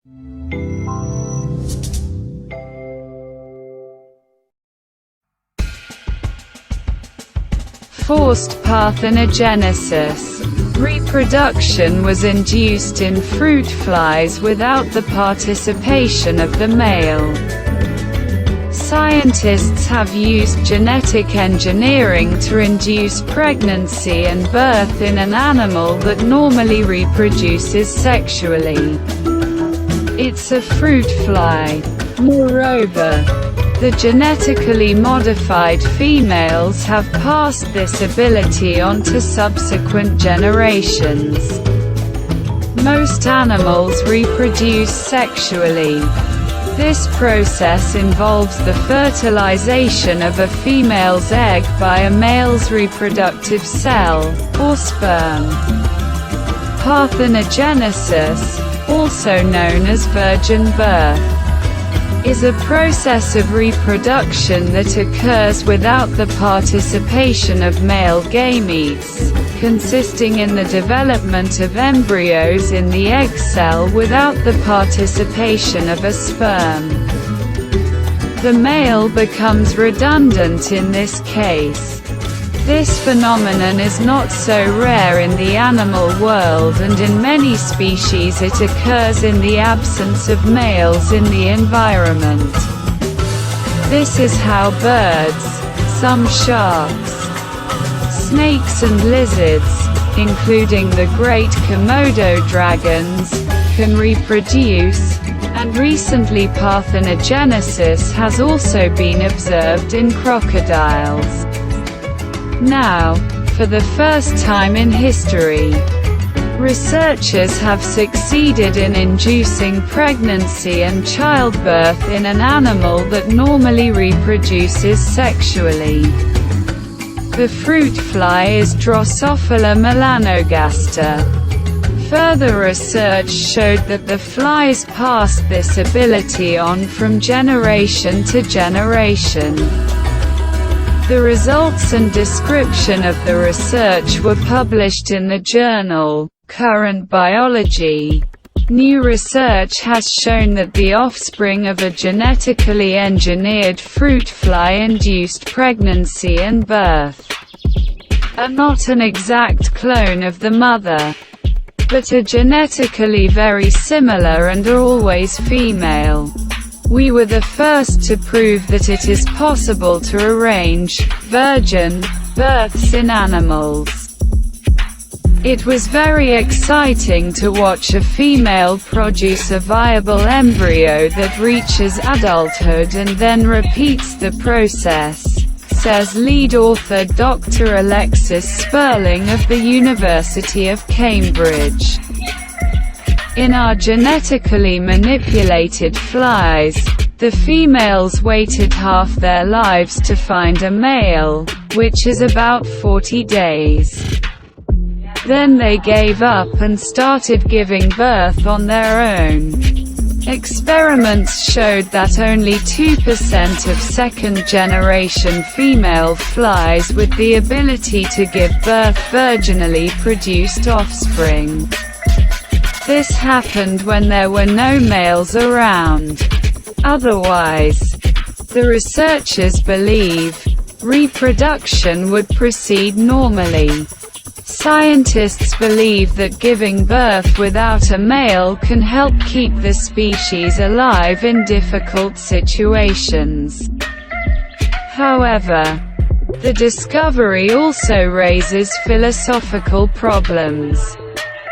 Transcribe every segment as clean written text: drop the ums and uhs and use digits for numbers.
Forced parthenogenesis. Reproduction was induced in fruit flies without the participation of the male. Scientists have used genetic engineering to induce pregnancy and birth in an animal that normally reproduces sexually. It's a fruit fly. Moreover, the genetically modified females have passed this ability on to subsequent generations. Most animals reproduce sexually. This process involves the fertilization of a female's egg by a male's reproductive cell, or sperm. Parthenogenesis, also known as virgin birth, is a process of reproduction that occurs without the participation of male gametes, consisting in the development of embryos in the egg cell without the participation of a sperm. The male becomes redundant in this case. This phenomenon is not so rare in the animal world, and in many species it occurs in the absence of males in the environment. This is how birds, some sharks, snakes and lizards, including the great Komodo dragons, can reproduce, and recently parthenogenesis has also been observed in crocodiles. Now, for the first time in history, researchers have succeeded in inducing pregnancy and childbirth in an animal that normally reproduces sexually. The fruit fly is Drosophila melanogaster. Further research showed that the flies passed this ability on from generation to generation. The results and description of the research were published in the journal, Current Biology. New research has shown that the offspring of a genetically engineered fruit fly induced pregnancy and birth are not an exact clone of the mother, but are genetically very similar and are always female. We were the first to prove that it is possible to arrange virgin births in animals. It was very exciting to watch a female produce a viable embryo that reaches adulthood and then repeats the process, says lead author Dr. Alexis Sperling of the University of Cambridge. In our genetically manipulated flies, the females waited half their lives to find a male, which is about 40 days. Then they gave up and started giving birth on their own. Experiments showed that only 2% of second-generation female flies with the ability to give birth virginally produced offspring. This happened when there were no males around. Otherwise, the researchers believe, reproduction would proceed normally. Scientists believe that giving birth without a male can help keep the species alive in difficult situations. However, the discovery also raises philosophical problems.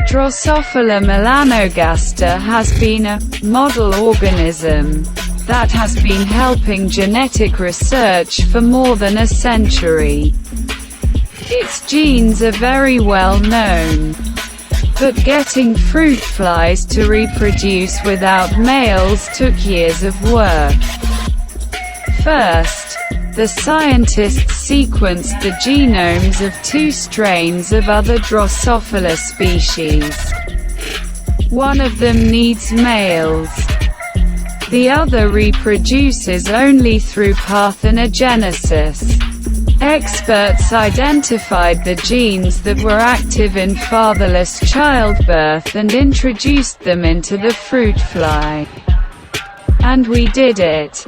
Drosophila melanogaster has been a model organism that has been helping genetic research for more than a century. Its genes are very well known. But getting fruit flies to reproduce without males took years of work. First, the scientists sequenced the genomes of 2 strains of other Drosophila species. One of them needs males. The other reproduces only through parthenogenesis. Experts identified the genes that were active in fatherless childbirth and introduced them into the fruit fly. And we did it.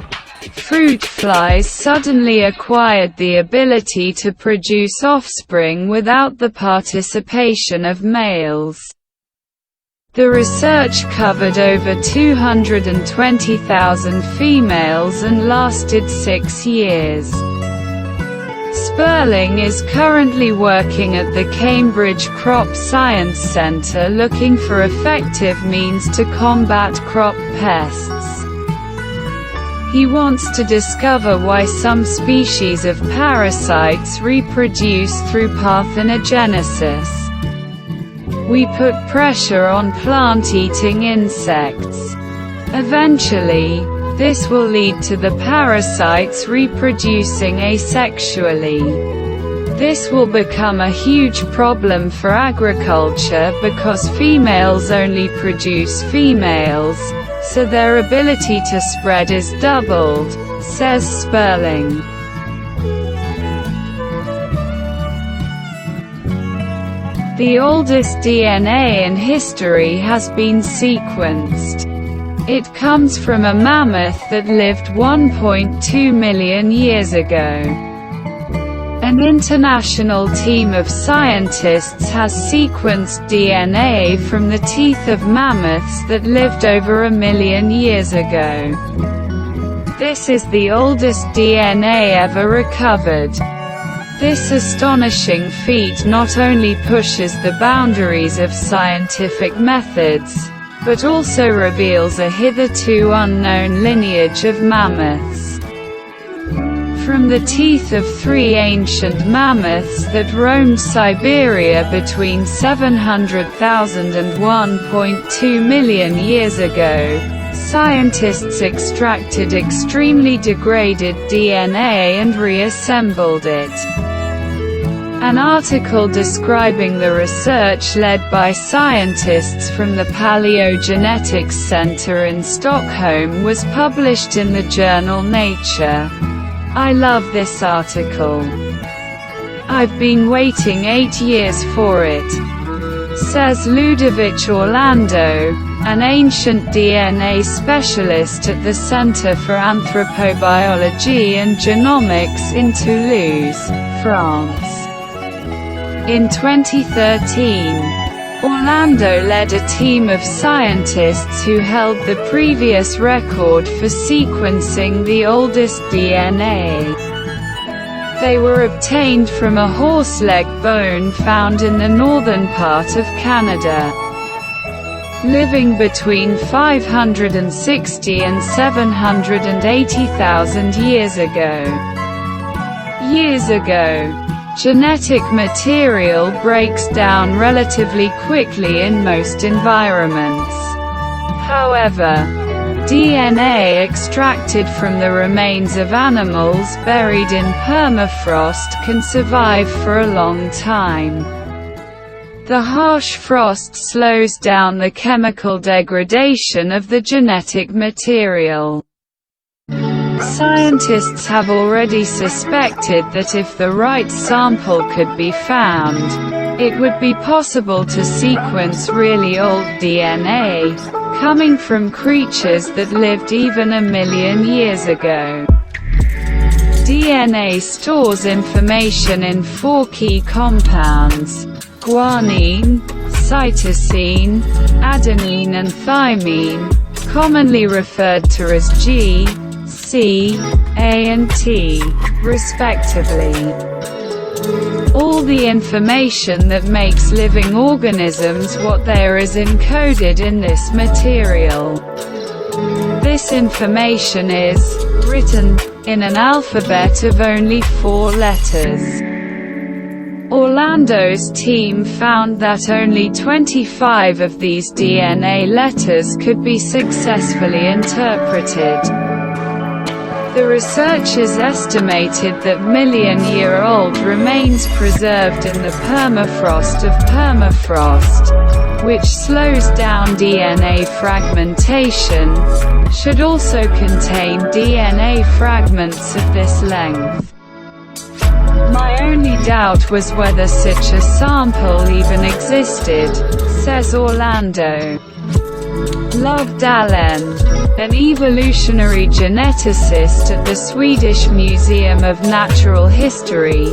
Fruit flies suddenly acquired the ability to produce offspring without the participation of males. The research covered over 220,000 females and lasted 6 years. Sperling is currently working at the Cambridge Crop Science Centre looking for effective means to combat crop pests. He wants to discover why some species of parasites reproduce through parthenogenesis. We put pressure on plant-eating insects. Eventually, this will lead to the parasites reproducing asexually. This will become a huge problem for agriculture because females only produce females, so their ability to spread is doubled, says Sperling. The oldest DNA in history has been sequenced. It comes from a mammoth that lived 1.2 million years ago. An international team of scientists has sequenced DNA from the teeth of mammoths that lived over 1 million years ago. This is the oldest DNA ever recovered. This astonishing feat not only pushes the boundaries of scientific methods, but also reveals a hitherto unknown lineage of mammoths. From the teeth of 3 ancient mammoths that roamed Siberia between 700,000 and 1.2 million years ago, scientists extracted extremely degraded DNA and reassembled it. An article describing the research led by scientists from the Paleogenetics Center in Stockholm was published in the journal Nature. I love this article. I've been waiting 8 years for it, says Ludovic Orlando, an ancient DNA specialist at the Center for Anthropobiology and Genomics in Toulouse, France. In 2013, Orlando led a team of scientists who held the previous record for sequencing the oldest DNA. They were obtained from a horse leg bone found in the northern part of Canada, living between 560 and 780,000 years ago. Genetic material breaks down relatively quickly in most environments. However, DNA extracted from the remains of animals buried in permafrost can survive for a long time. The harsh frost slows down the chemical degradation of the genetic material. Scientists have already suspected that if the right sample could be found, it would be possible to sequence really old DNA, coming from creatures that lived even 1 million years ago. DNA stores information in 4 key compounds: guanine, cytosine, adenine and thymine, commonly referred to as G, C, A and T, respectively. All the information that makes living organisms what they are is encoded in this material. This information is written in an alphabet of only 4 letters. Orlando's team found that only 25 of these DNA letters could be successfully interpreted. The researchers estimated that million-year-old remains preserved in the permafrost of permafrost, which slows down DNA fragmentation, should also contain DNA fragments of this length. My only doubt was whether such a sample even existed, says Orlando. Love Dahlén, an evolutionary geneticist at the Swedish Museum of Natural History,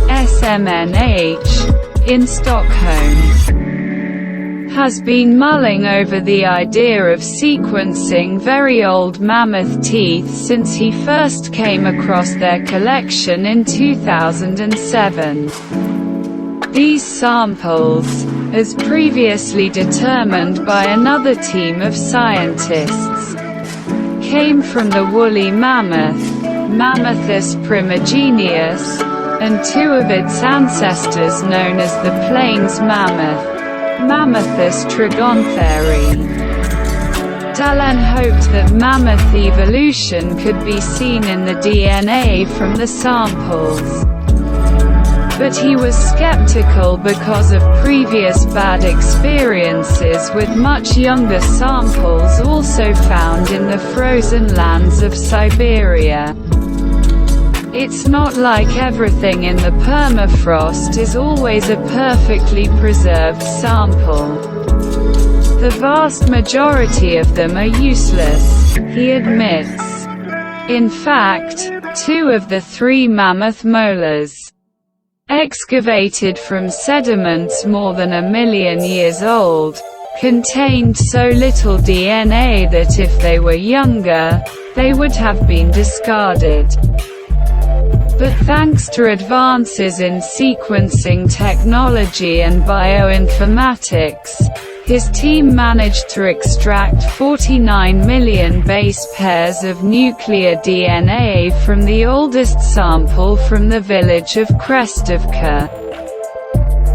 SMNH, in Stockholm, has been mulling over the idea of sequencing very old mammoth teeth since he first came across their collection in 2007. These samples, as previously determined by another team of scientists, came from the woolly mammoth, Mammothus primigenius, and two of its ancestors known as the plains mammoth, Mammothus trigontheri. Dahlén hoped that mammoth evolution could be seen in the DNA from the samples. But he was skeptical because of previous bad experiences with much younger samples also found in the frozen lands of Siberia. It's not like everything in the permafrost is always a perfectly preserved sample. The vast majority of them are useless, he admits. In fact, 2 of the 3 mammoth molars, excavated from sediments more than 1 million years old, contained so little DNA that if they were younger, they would have been discarded. But thanks to advances in sequencing technology and bioinformatics, his team managed to extract 49 million base pairs of nuclear DNA from the oldest sample from the village of Krestovka,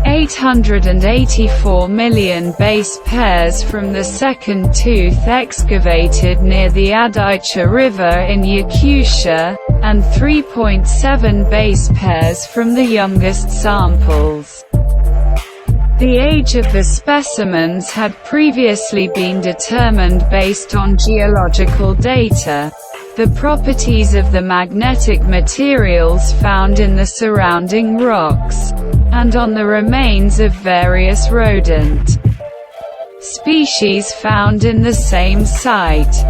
884 million base pairs from the second tooth excavated near the Adaicha River in Yakutia, and 3.7 base pairs from the youngest samples. The age of the specimens had previously been determined based on geological data, the properties of the magnetic materials found in the surrounding rocks, and on the remains of various rodent species found in the same site.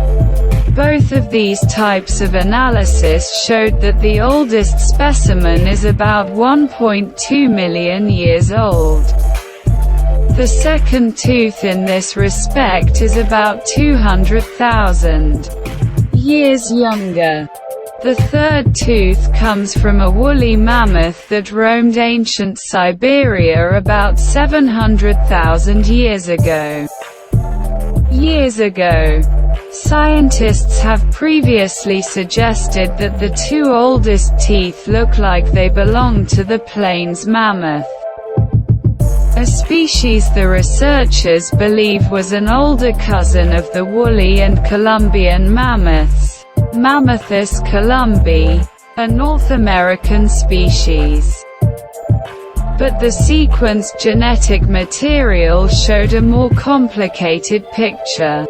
Both of these types of analysis showed that the oldest specimen is about 1.2 million years old. The second tooth in this respect is about 200,000 years younger. The third tooth comes from a woolly mammoth that roamed ancient Siberia about 700,000 years ago. Scientists have previously suggested that the 2 oldest teeth look like they belong to the plains mammoth, a species the researchers believe was an older cousin of the woolly and Columbian mammoths, Mammothus columbi, a North American species. But the sequenced genetic material showed a more complicated picture.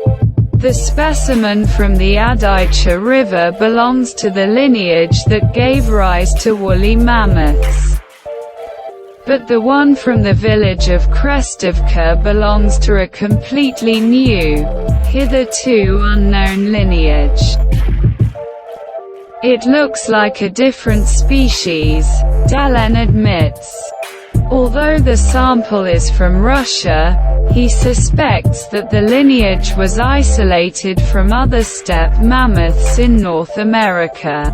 The specimen from the Adaicha River belongs to the lineage that gave rise to woolly mammoths. But the one from the village of Krestovka belongs to a completely new, hitherto unknown lineage. It looks like a different species, Dahlén admits. Although the sample is from Russia, he suspects that the lineage was isolated from other steppe mammoths in North America.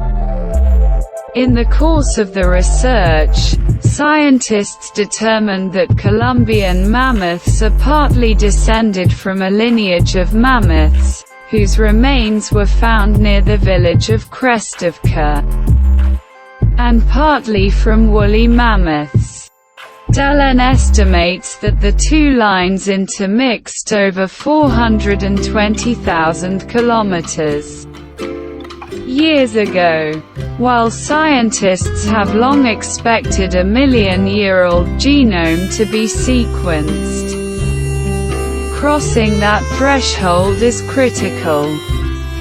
In the course of the research, scientists determined that Columbian mammoths are partly descended from a lineage of mammoths, whose remains were found near the village of Krestovka, and partly from woolly mammoths. Dahlén estimates that the 2 lines intermixed over 420,000 kilometers years ago. While scientists have long expected a million-year-old genome to be sequenced, crossing that threshold is critical.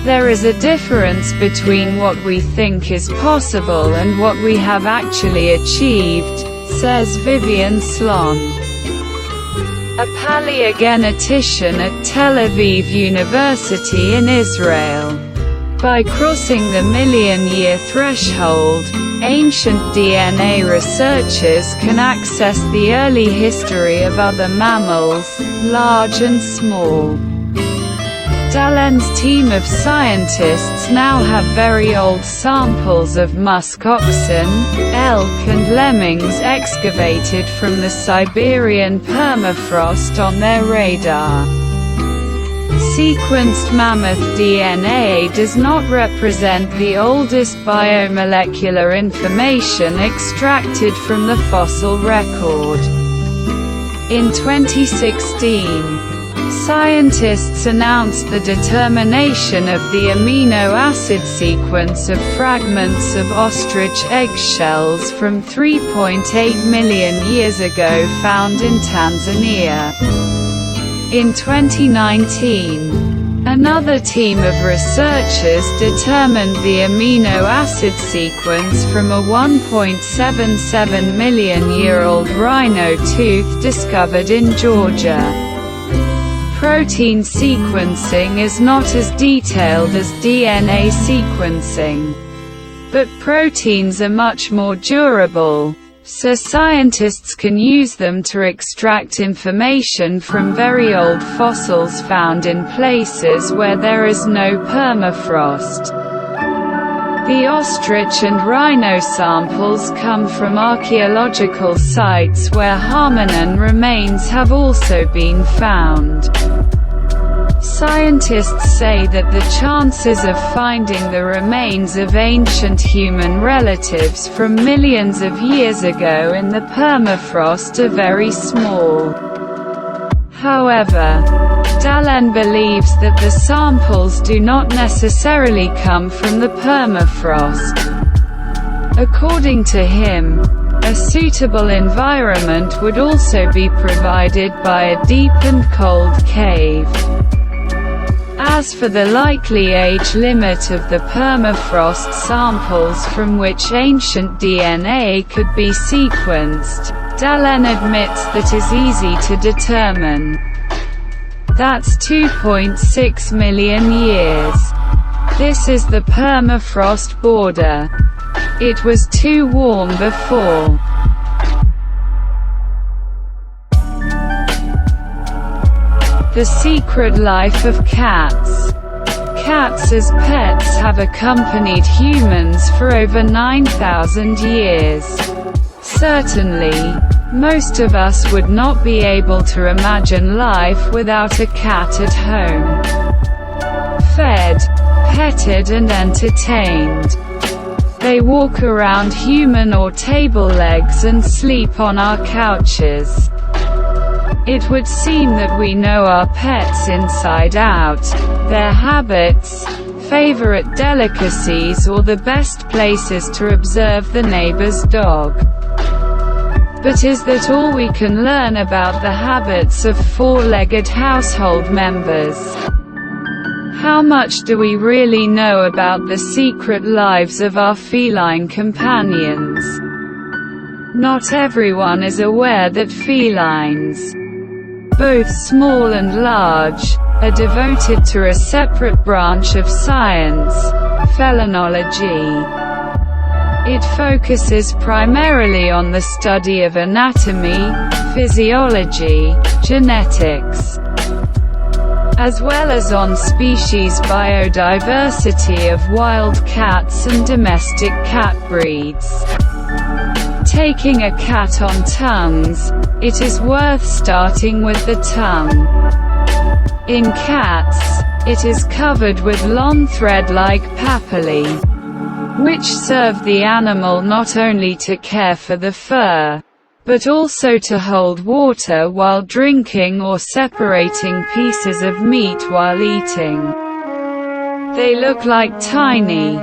There is a difference between what we think is possible and what we have actually achieved, says Vivian Slon, a paleogenetician at Tel Aviv University in Israel. By crossing the million-year threshold, ancient DNA researchers can access the early history of other mammals, large and small. Dalen's team of scientists now have very old samples of musk oxen, elk and lemmings excavated from the Siberian permafrost on their radar. Sequenced mammoth DNA does not represent the oldest biomolecular information extracted from the fossil record. In 2016, scientists announced the determination of the amino acid sequence of fragments of ostrich eggshells from 3.8 million years ago found in Tanzania. In 2019, another team of researchers determined the amino acid sequence from a 1.77 million-year-old rhino tooth discovered in Georgia. Protein sequencing is not as detailed as DNA sequencing, but proteins are much more durable, so scientists can use them to extract information from very old fossils found in places where there is no permafrost. The ostrich and rhino samples come from archaeological sites where hominin remains have also been found. Scientists say that the chances of finding the remains of ancient human relatives from millions of years ago in the permafrost are very small. However, Dalen believes that the samples do not necessarily come from the permafrost. According to him, a suitable environment would also be provided by a deep and cold cave. As for the likely age limit of the permafrost samples from which ancient DNA could be sequenced, Dalen admits that is easy to determine. That's 2.6 million years. This is the permafrost border. It was too warm before. The secret life of cats. Cats as pets have accompanied humans for over 9,000 years. Certainly, most of us would not be able to imagine life without a cat at home. Fed, petted and entertained. They walk around human or table legs and sleep on our couches. It would seem that we know our pets inside out, their habits, favorite delicacies or the best places to observe the neighbor's dog. But is that all we can learn about the habits of four-legged household members? How much do we really know about the secret lives of our feline companions? Not everyone is aware that felines, both small and large, are devoted to a separate branch of science, felinology. It focuses primarily on the study of anatomy, physiology, genetics, as well as on species biodiversity of wild cats and domestic cat breeds. Taking a cat on tongues, it is worth starting with the tongue. In cats, it is covered with long thread-like papillae, which serve the animal not only to care for the fur, but also to hold water while drinking or separating pieces of meat while eating. They look like tiny,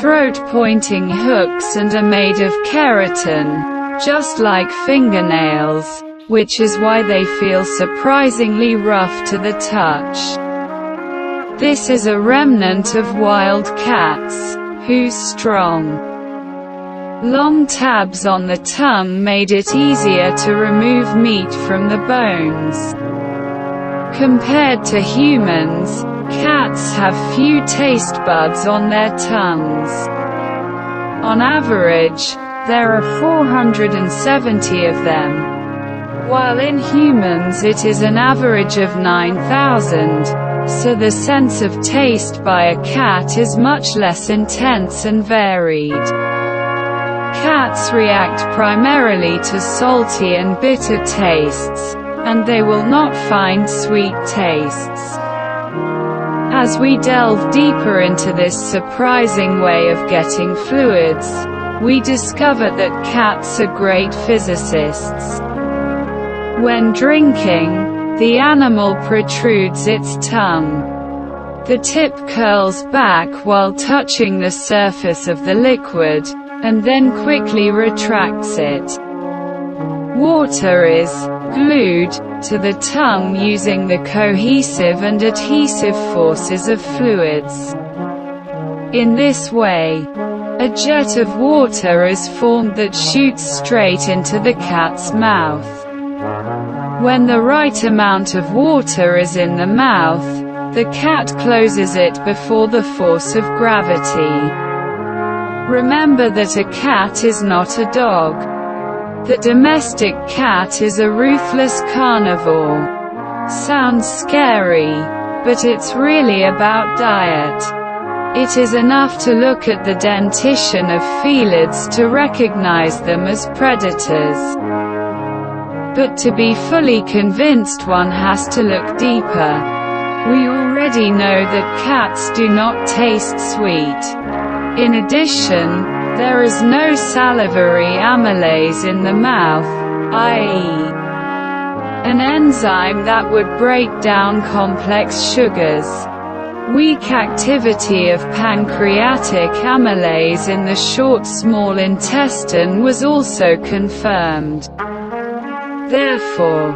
throat-pointing hooks and are made of keratin, just like fingernails, which is why they feel surprisingly rough to the touch. This is a remnant of wild cats, whose strong, long tabs on the tongue made it easier to remove meat from the bones. Compared to humans, cats have few taste buds on their tongues. On average, there are 470 of them, while in humans it is an average of 9,000, so the sense of taste by a cat is much less intense and varied. Cats react primarily to salty and bitter tastes, and they will not find sweet tastes. As we delve deeper into this surprising way of getting fluids, we discover that cats are great physicists. When drinking, the animal protrudes its tongue. The tip curls back while touching the surface of the liquid, and then quickly retracts it. Water is glued to the tongue using the cohesive and adhesive forces of fluids. In this way, a jet of water is formed that shoots straight into the cat's mouth. When the right amount of water is in the mouth, the cat closes it before the force of gravity. Remember that a cat is not a dog. The domestic cat is a ruthless carnivore. Sounds scary, but it's really about diet. It is enough to look at the dentition of felids to recognize them as predators. But to be fully convinced, one has to look deeper. We already know that cats do not taste sweet. In addition, there is no salivary amylase in the mouth, i.e., an enzyme that would break down complex sugars. Weak activity of pancreatic amylase in the short small intestine was also confirmed. Therefore,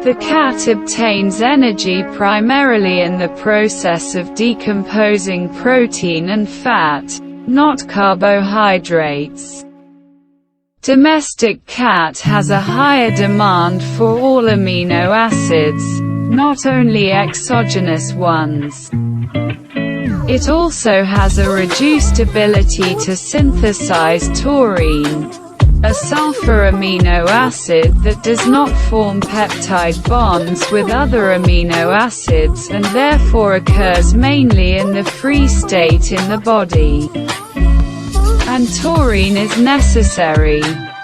the cat obtains energy primarily in the process of decomposing protein and fat, not carbohydrates. Domestic cat has a higher demand for all amino acids, not only exogenous ones. It also has a reduced ability to synthesize taurine, a sulfur amino acid that does not form peptide bonds with other amino acids and therefore occurs mainly in the free state in the body. And taurine is necessary,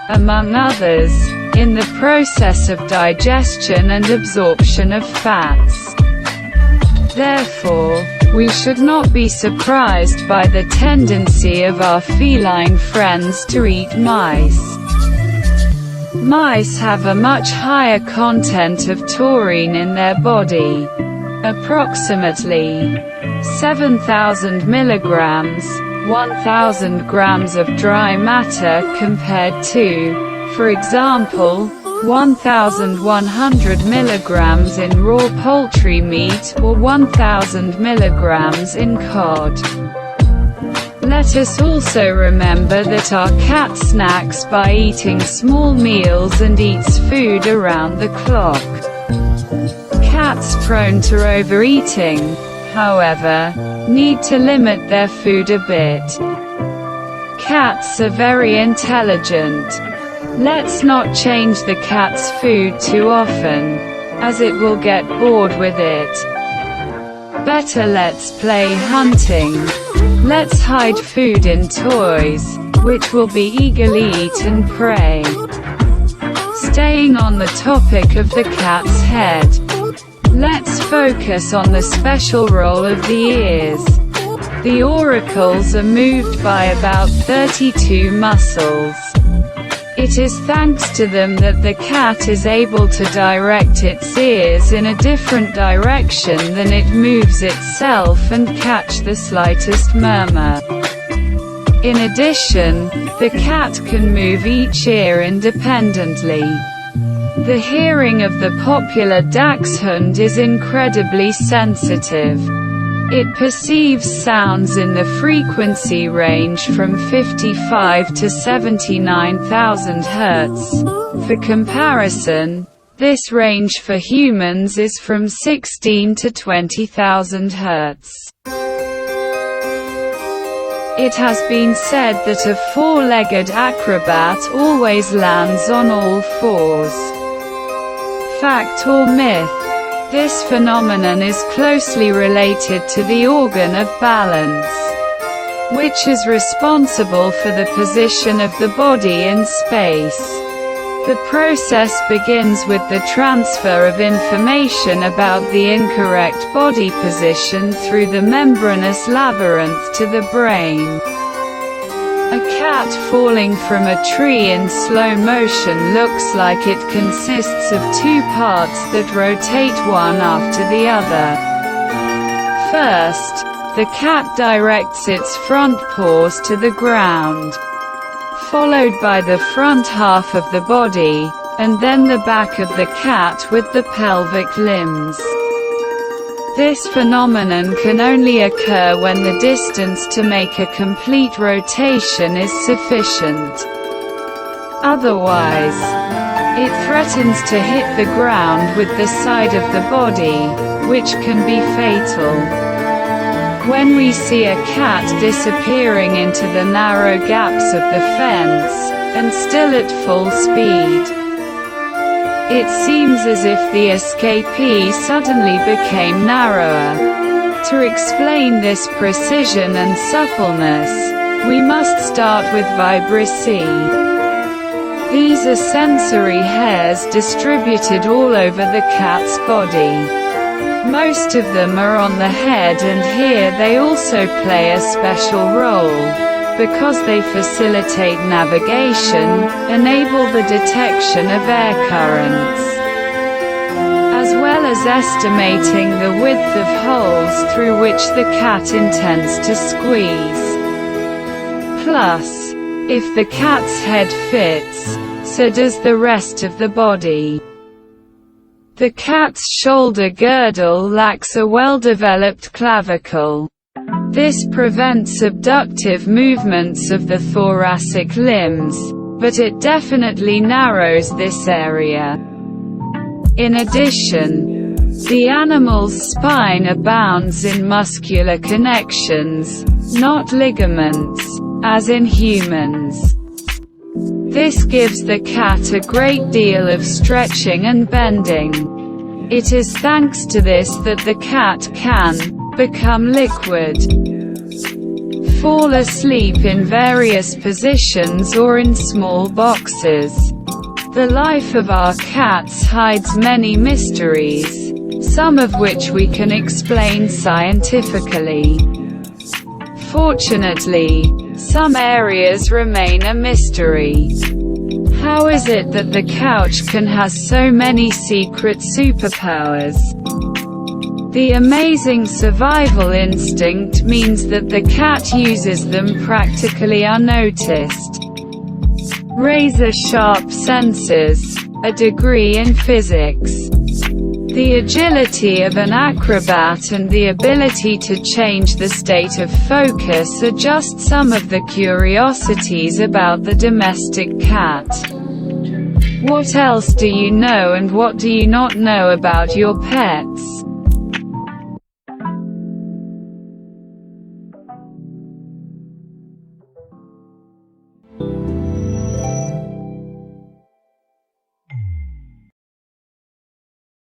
among others, in the process of digestion and absorption of fats. Therefore, we should not be surprised by the tendency of our feline friends to eat mice. Mice have a much higher content of taurine in their body, approximately 7,000 milligrams, 1,000 grams of dry matter compared to, for example, 1,100 milligrams in raw poultry meat or 1,000 milligrams in cod. Let us also remember that our cat snacks by eating small meals and eats food around the clock. Cats prone to overeating, however, need to limit their food a bit. Cats are very intelligent. Let's not change the cat's food too often, as it will get bored with it. Better let's play hunting. Let's hide food in toys, which will be eagerly eaten prey. Staying on the topic of the cat's head, let's focus on the special role of the ears. The auricles are moved by about 32 muscles. It is thanks to them that the cat is able to direct its ears in a different direction than it moves itself and catch the slightest murmur. In addition, the cat can move each ear independently. The hearing of the popular dachshund is incredibly sensitive. It perceives sounds in the frequency range from 55 to 79,000 Hz. For comparison, this range for humans is from 16 to 20,000 Hz. It has been said that a four-legged acrobat always lands on all fours. Fact or myth? This phenomenon is closely related to the organ of balance, which is responsible for the position of the body in space. The process begins with the transfer of information about the incorrect body position through the membranous labyrinth to the brain. A cat falling from a tree in slow motion looks like it consists of two parts that rotate one after the other. First, the cat directs its front paws to the ground, followed by the front half of the body, and then the back of the cat with the pelvic limbs. This phenomenon can only occur when the distance to make a complete rotation is sufficient. Otherwise, it threatens to hit the ground with the side of the body, which can be fatal. When we see a cat disappearing into the narrow gaps of the fence, and still at full speed, it seems as if the escapee suddenly became narrower. To explain this precision and suppleness, we must start with vibrissae. These are sensory hairs distributed all over the cat's body. Most of them are on the head, and here they also play a special role, because they facilitate navigation, enable the detection of air currents, as well as estimating the width of holes through which the cat intends to squeeze. Plus, if the cat's head fits, so does the rest of the body. The cat's shoulder girdle lacks a well-developed clavicle. This prevents abductive movements of the thoracic limbs, but it definitely narrows this area. In addition, the animal's spine abounds in muscular connections, not ligaments, as in humans. This gives the cat a great deal of stretching and bending. It is thanks to this that the cat can become liquid, fall asleep in various positions or in small boxes. The life of our cats hides many mysteries, some of which we can explain scientifically. Fortunately, some areas remain a mystery. How is it that the couch can have so many secret superpowers? The amazing survival instinct means that the cat uses them practically unnoticed. Razor-sharp senses, a degree in physics, the agility of an acrobat and the ability to change the state of focus are just some of the curiosities about the domestic cat. What else do you know and what do you not know about your pets?